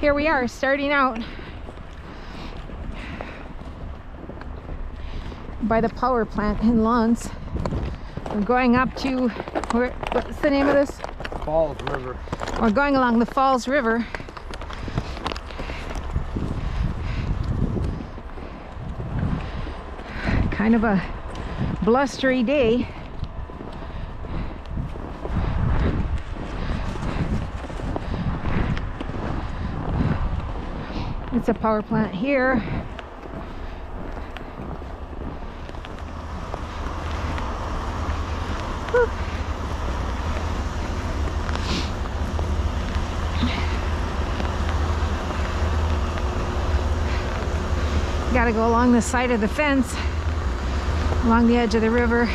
Here we are, starting out by the power plant in Lawns. We're going up to, what's the name of this? Falls River. We're going along the Falls River. Kind of a blustery day. It's a power plant here. Whew. Gotta go along the side of the fence, along the edge of the river.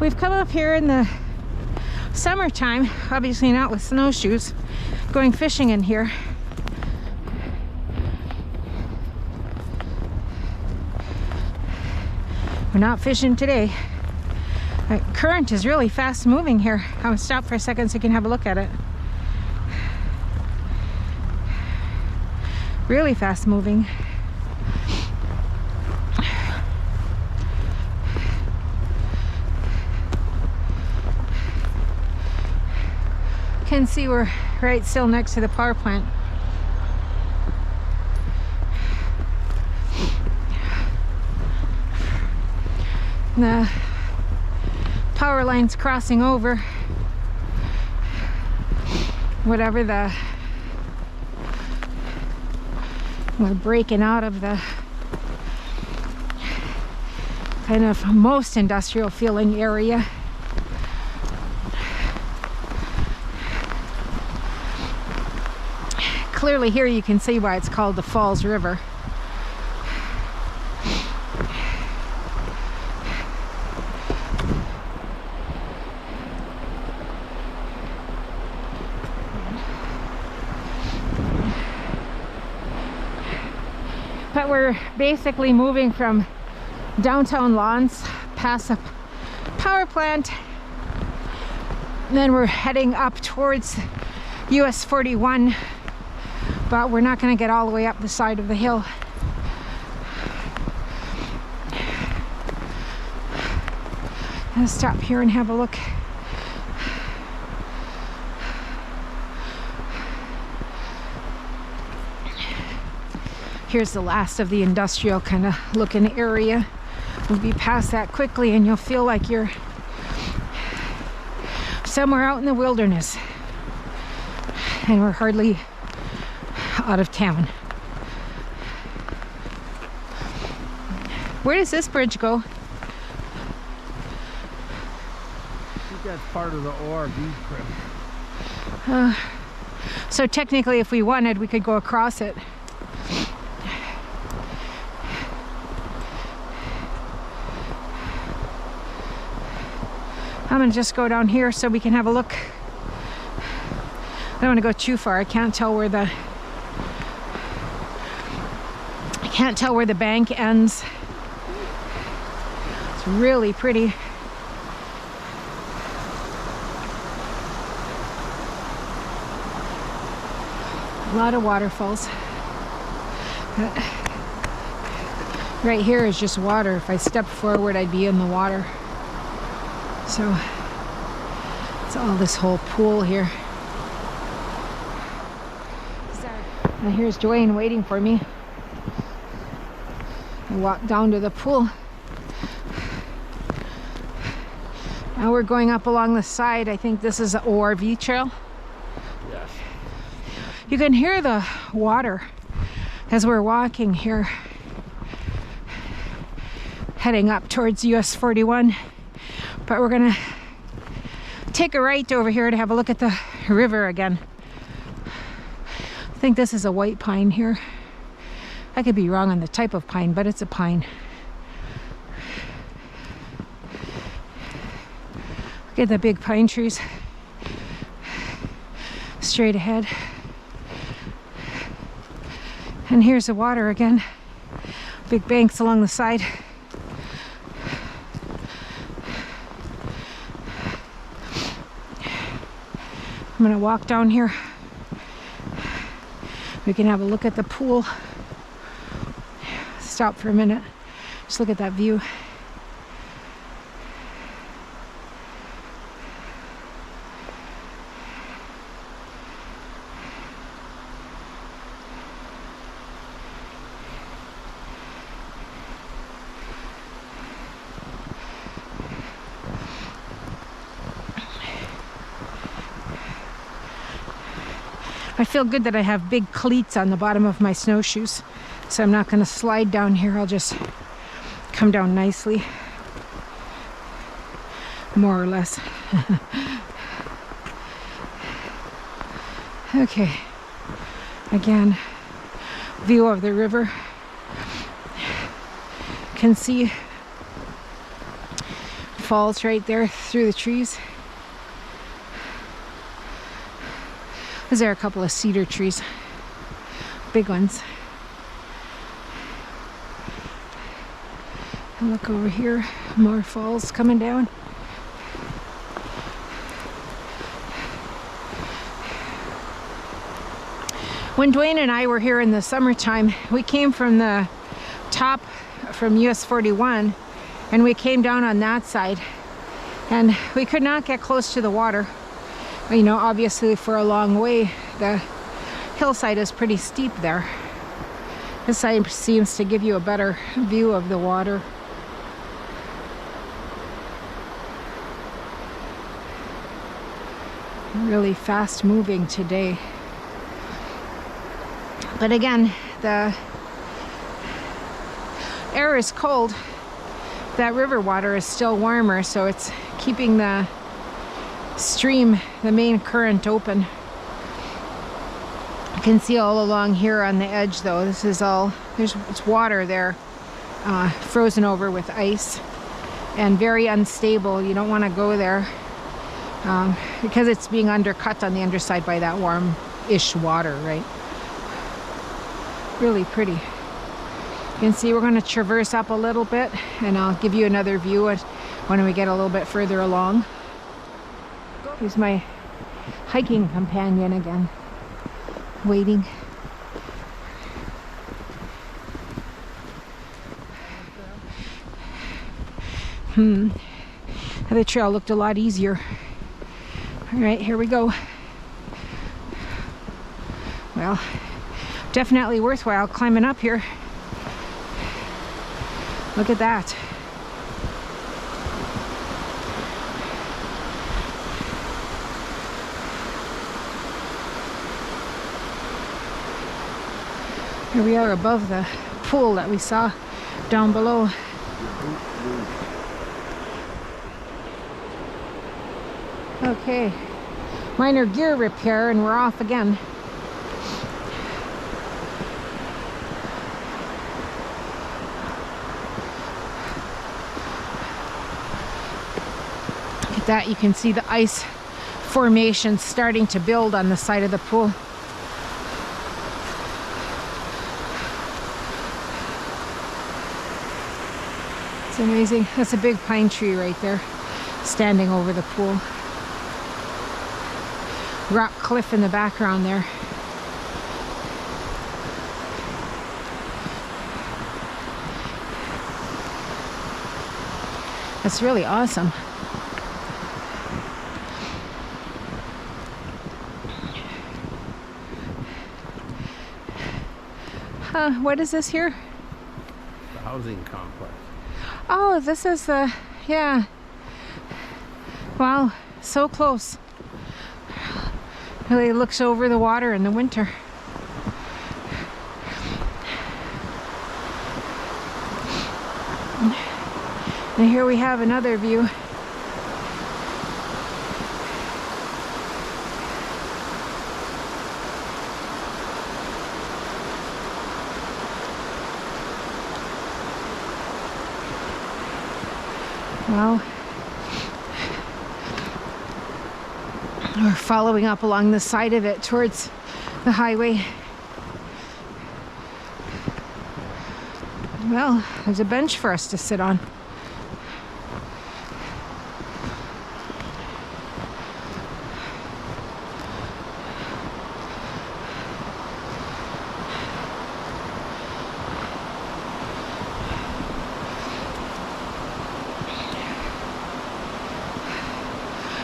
We've come up here in the summertime, obviously not with snowshoes, going fishing in here. We're not fishing today. The current is really fast moving here. I'll stop for a second so you can have a look at it. Really fast moving. You can see we're right still next to the power plant. The power lines crossing over whatever we're breaking out of the kind of most industrial feeling area. Clearly here you can see why it's called the Falls River. But we're basically moving from downtown Lawns past a power plant, and then we're heading up towards US 41, but we're not going to get all the way up the side of the hill. Let's stop here and have a look. Here's the last of the industrial kind of looking area. We'll be past that quickly and you'll feel like you're somewhere out in the wilderness. And we're hardly out of town. Where does this bridge go? I think that's part of the Orb Trail. So technically if we wanted, we could go across it. I'm gonna just go down here so we can have a look. I don't want to go too far. I can't tell where the bank ends. It's really pretty. A lot of waterfalls. Right here is just water. If I stepped forward, I'd be in the water. So it's all this whole pool here. Now here's Dwayne waiting for me. I walk down to the pool. Now we're going up along the side. I think this is the Orb Trail. Yes. You can hear the water as we're walking here, heading up towards US 41. But we're gonna take a right over here to have a look at the river again. I think this is a white pine here. I could be wrong on the type of pine, but it's a pine. Look at the big pine trees. straight ahead. And here's the water again. Big banks along the side. I'm gonna walk down here. We can have a look at the pool. Stop for a minute. Just look at that view. I feel good that I have big cleats on the bottom of my snowshoes, so I'm not going to slide down here. I'll just come down nicely, more or less. Okay, again, view of the river. Can see falls right there through the trees. There are a couple of cedar trees, big ones. And look over here, more falls coming down. When Dwayne and I were here in the summertime, we came from the top from US 41 and we came down on that side, and we could not get close to the water. You know, obviously for a long way. The hillside is pretty steep there. This side seems to give you a better view of the water. Really fast moving today. But again, the air is cold. That river water is still warmer, so it's keeping the stream, the main current, open. You can see all along here on the edge though, this is all, it's water there, frozen over with ice and very unstable. You don't want to go there because it's being undercut on the underside by that warm-ish water, right? Really pretty. You can see we're going to traverse up a little bit, and I'll give you another view when we get a little bit further along. Here's my hiking companion again, waiting. The trail looked a lot easier. All right, here we go. Well, definitely worthwhile climbing up here. Look at that. Here we are above the pool that we saw down below. Okay, minor gear repair and we're off again. Look at that, you can see the ice formation starting to build on the side of the pool. It's amazing. That's a big pine tree right there, standing over the pool. Rock cliff in the background there. That's really awesome. What is this here? The housing complex. Oh, this is the, yeah. Wow, so close. Really looks over the water in the winter. And here we have another view. Well, We're following up along the side of it towards the highway. Well, there's a bench for us to sit on.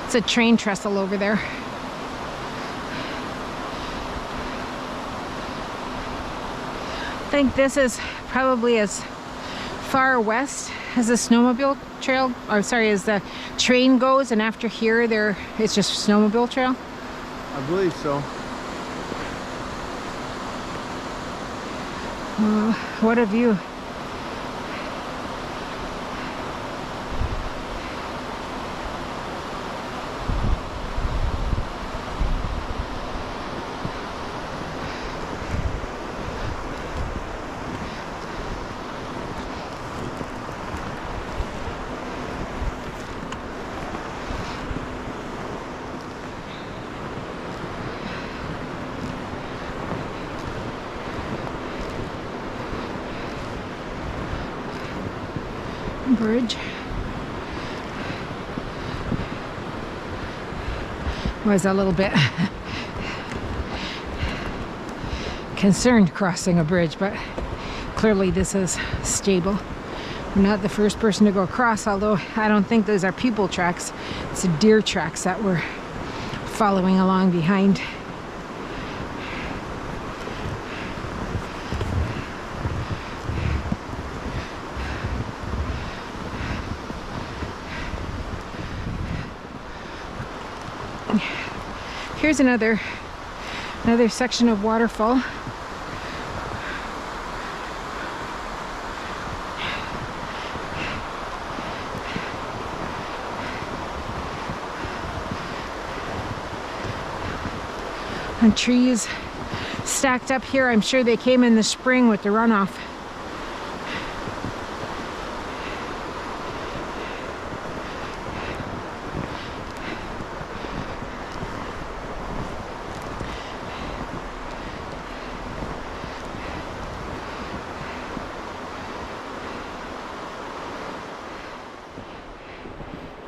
It's a train trestle over there. I think this is probably as far west as the snowmobile trail, or sorry, as the train goes, and after here it's just snowmobile trail. I believe so. What a view. Bridge. Was a little bit concerned crossing a bridge, but clearly this is stable. I'm not the first person to go across, although I don't think those are people tracks. It's the deer tracks that we're following along behind. Here's another section of waterfall. And trees stacked up here. I'm sure they came in the spring with the runoff.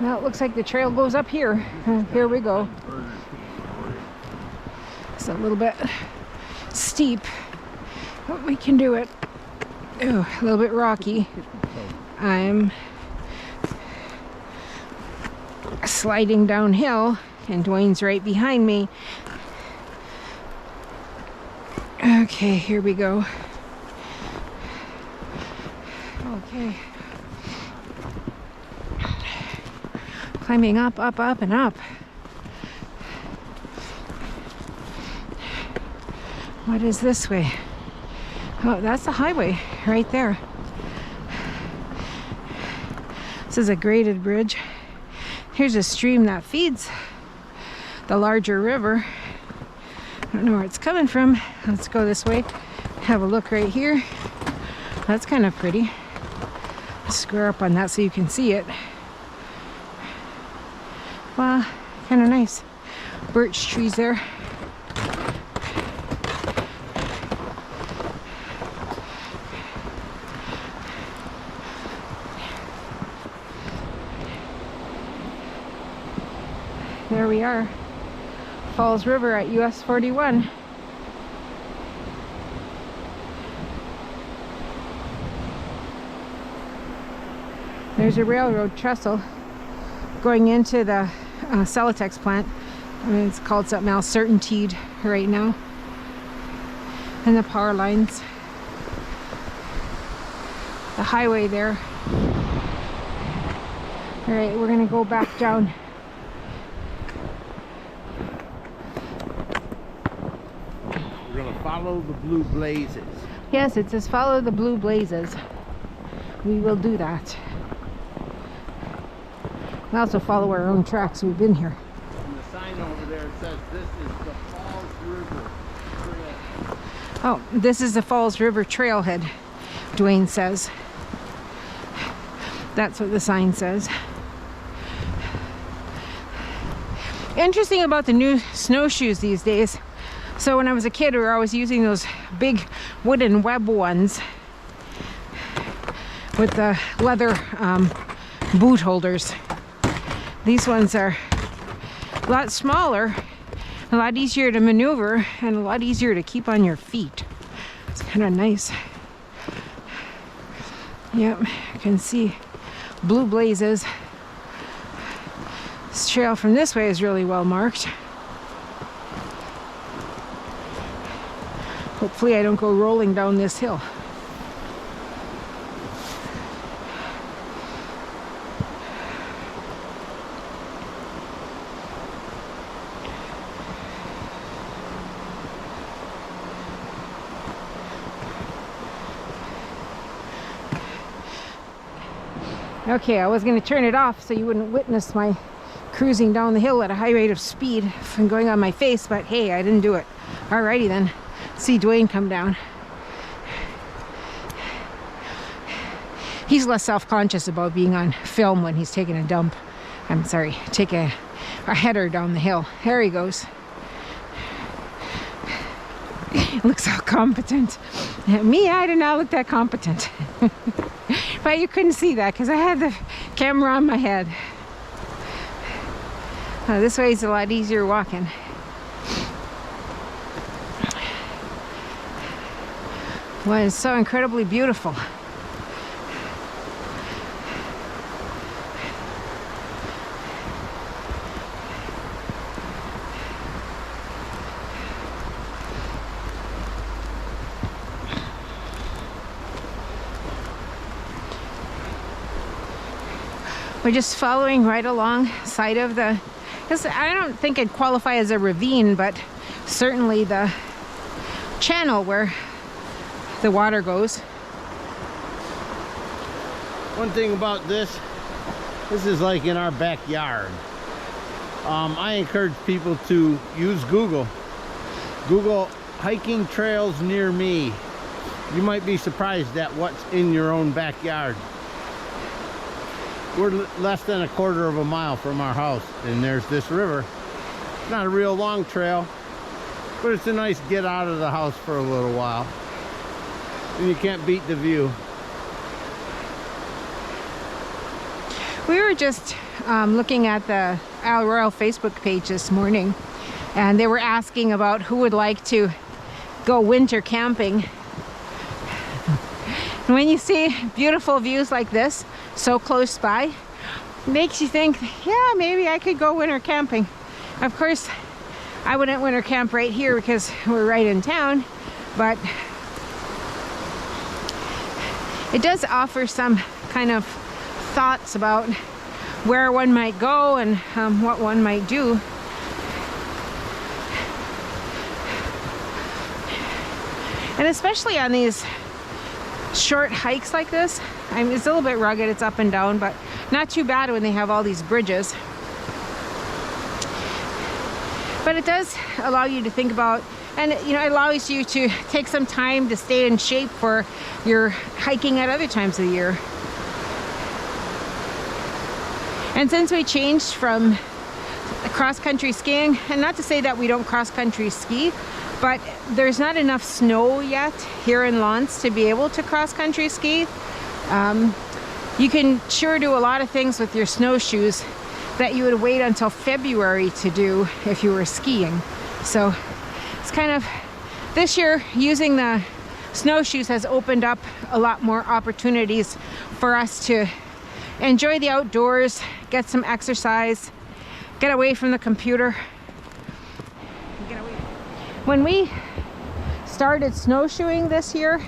Well, it looks like the trail goes up here. Here we go. It's a little bit steep, but we can do it. Ooh, a little bit rocky. I'm sliding downhill, and Dwayne's right behind me. Okay, here we go. Okay. Climbing up, up, up, and up. What is this way? Oh, that's the highway right there. This is a graded bridge. Here's a stream that feeds the larger river. I don't know where it's coming from. Let's go this way. Have a look right here. That's kind of pretty. Square up on that so you can see it. Wow, kind of nice. Birch trees there. There we are. Falls River at US 41. There's a railroad trestle going into the Celotex plant. I mean, it's called something else, Certainteed right now. And the power lines. The highway there. All right, we're gonna go back down. We're gonna follow the blue blazes. Yes, it says follow the blue blazes. We will do that. We also follow our own tracks. We've been here. And the sign over there says this is the Falls River Trail. Oh, this is the Falls River Trailhead, Dwayne says. That's what the sign says. Interesting about the new snowshoes these days. So when I was a kid, we were always using those big wooden web ones with the leather boot holders. These ones are a lot smaller, a lot easier to maneuver, and a lot easier to keep on your feet. It's kind of nice. Yep, you can see blue blazes. This trail from this way is really well marked. Hopefully I don't go rolling down this hill. Okay, I was going to turn it off so you wouldn't witness my cruising down the hill at a high rate of speed from going on my face, but hey, I didn't do it. Alrighty then. See Dwayne come down. He's less self-conscious about being on film when he's taking a dump. I'm sorry, take a header down the hill. There he goes. Looks all competent. Me, I did not look that competent. But you couldn't see that because I had the camera on my head. This way is a lot easier walking. Well, it's so incredibly beautiful. We're just following right alongside of the, I don't think it'd qualify as a ravine, but certainly the channel where the water goes. One thing about this is like in our backyard. I encourage people to use Google hiking trails near me. You might be surprised at what's in your own backyard. We're less than a quarter of a mile from our house, and there's this river. It's not a real long trail, but it's a nice get out of the house for a little while. And you can't beat the view. We were just looking at the Isle Royale Facebook page this morning, and they were asking about who would like to go winter camping. And when you see beautiful views like this so close by, it makes you think, yeah, maybe I could go winter camping. Of course, I wouldn't winter camp right here because we're right in town, but it does offer some kind of thoughts about where one might go and what one might do. And especially on these short hikes like this, I mean, it's a little bit rugged, it's up and down, but not too bad when they have all these bridges. But it does allow you to think about, and you know, it allows you to take some time to stay in shape for your hiking at other times of the year. And since we changed from cross-country skiing, and not to say that we don't cross-country ski, but there's not enough snow yet here in Lance to be able to cross-country ski. You can sure do a lot of things with your snowshoes that you would wait until February to do if you were skiing. So it's kind of, this year using the snowshoes has opened up a lot more opportunities for us to enjoy the outdoors, get some exercise, get away from the computer. When we started snowshoeing this year,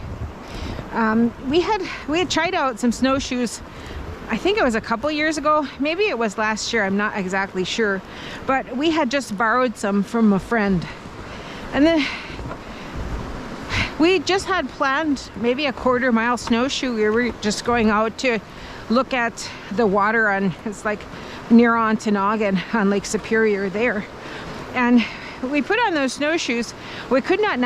we had tried out some snowshoes. I think it was a couple years ago, maybe it was last year, I'm not exactly sure, but we had just borrowed some from a friend. And then we just had planned maybe a quarter-mile snowshoe. We were just going out to look at the water on, it's like near Ontonagon on Lake Superior there. And we put on those snowshoes. We could not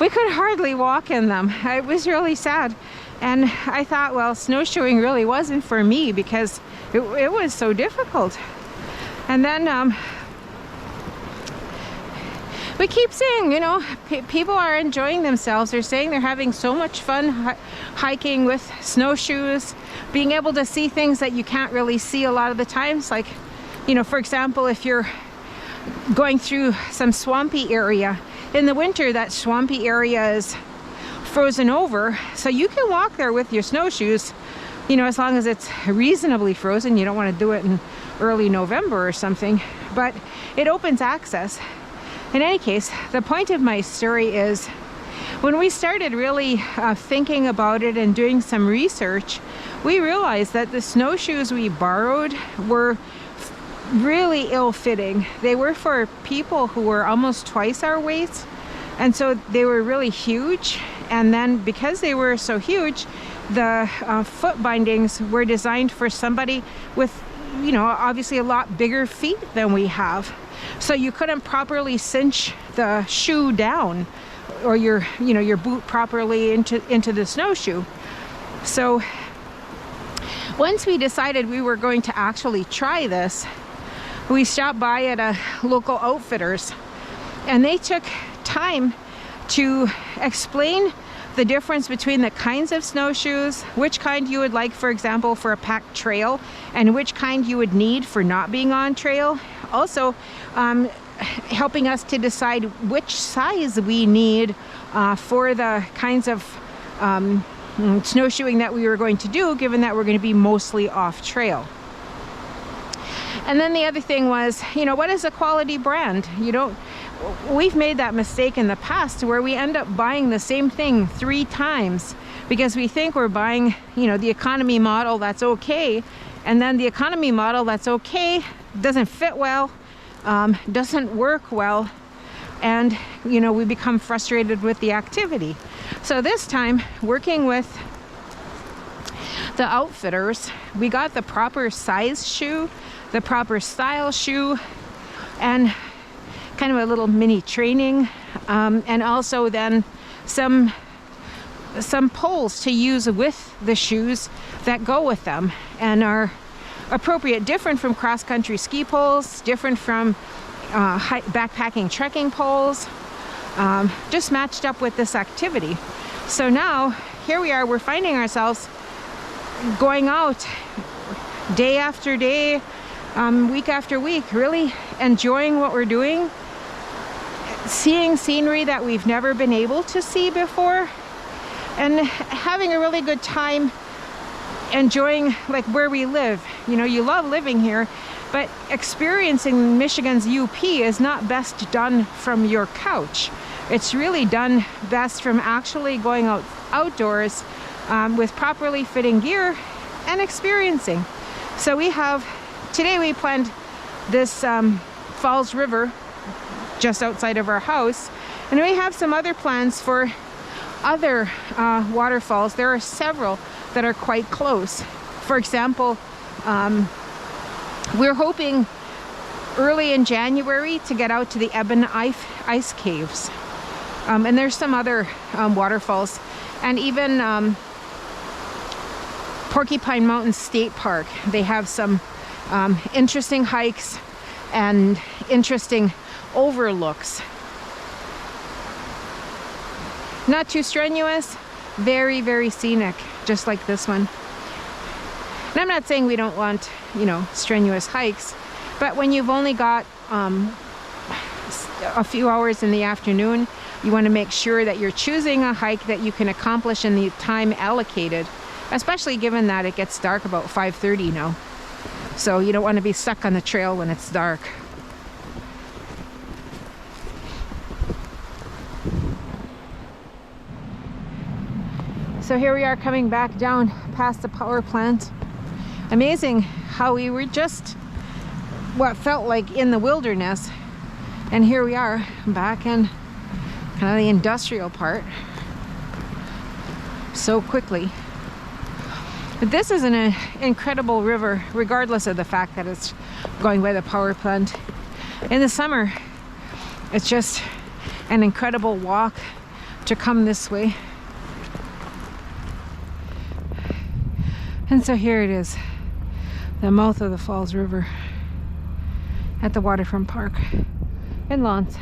we could hardly walk in them. It was really sad. And I thought, well, snowshoeing really wasn't for me because it was so difficult. And then we keep saying, you know, people are enjoying themselves. They're saying they're having so much fun hiking with snowshoes, being able to see things that you can't really see a lot of the times. Like, you know, for example, if you're going through some swampy area in the winter, that swampy area is frozen over, so you can walk there with your snowshoes, you know, as long as it's reasonably frozen. You don't want to do it in early November or something, but it opens access. In any case, the point of my story is when we started really thinking about it and doing some research, we realized that the snowshoes we borrowed were really ill-fitting. They were for people who were almost twice our weight, and so they were really huge. And then because they were so huge, the foot bindings were designed for somebody with, you know, obviously a lot bigger feet than we have. So you couldn't properly cinch the shoe down, or your, you know, your boot properly into the snowshoe. So once we decided we were going to actually try this, we stopped by at a local outfitter's, and they took time to explain the difference between the kinds of snowshoes, which kind you would like, for example, for a packed trail, and which kind you would need for not being on trail. Also, helping us to decide which size we need for the kinds of snowshoeing that we were going to do, given that we're going to be mostly off trail. And then the other thing was, you know, what is a quality brand? We've made that mistake in the past where we end up buying the same thing 3 times because we think we're buying, you know, the economy model that's okay, and then the economy model that's okay doesn't fit well, doesn't work well, and, you know, we become frustrated with the activity. So this time, working with the outfitters, we got the proper size shoe, the proper style shoe, and kind of a little mini training, and also then some poles to use with the shoes that go with them and are appropriate, different from cross-country ski poles, different from backpacking trekking poles, just matched up with this activity. So now here we are, we're finding ourselves going out day after day, week after week, really enjoying what we're doing, seeing scenery that we've never been able to see before, and having a really good time enjoying like where we live. You know, you love living here, but experiencing Michigan's UP is not best done from your couch. It's really done best from actually going outdoors with properly fitting gear and experiencing. So today we planned this Falls River just outside of our house, and we have some other plans for other waterfalls. There are several that are quite close. For example, we're hoping early in January to get out to the Eben ice caves, and there's some other waterfalls, and even Porcupine Mountain State Park. They have some interesting hikes and interesting overlooks. Not too strenuous, very, very scenic, just like this one. And I'm not saying we don't want, you know, strenuous hikes, but when you've only got a few hours in the afternoon, you want to make sure that you're choosing a hike that you can accomplish in the time allocated, especially given that it gets dark about 5:30 now. So you don't want to be stuck on the trail when it's dark. So here we are coming back down past the power plant. Amazing how we were just what felt like in the wilderness, and here we are back in kind of the industrial part so quickly. But this is an incredible river, regardless of the fact that it's going by the power plant. In the summer, it's just an incredible walk to come this way. And so here it is, the mouth of the Falls River at the waterfront park in Lawns.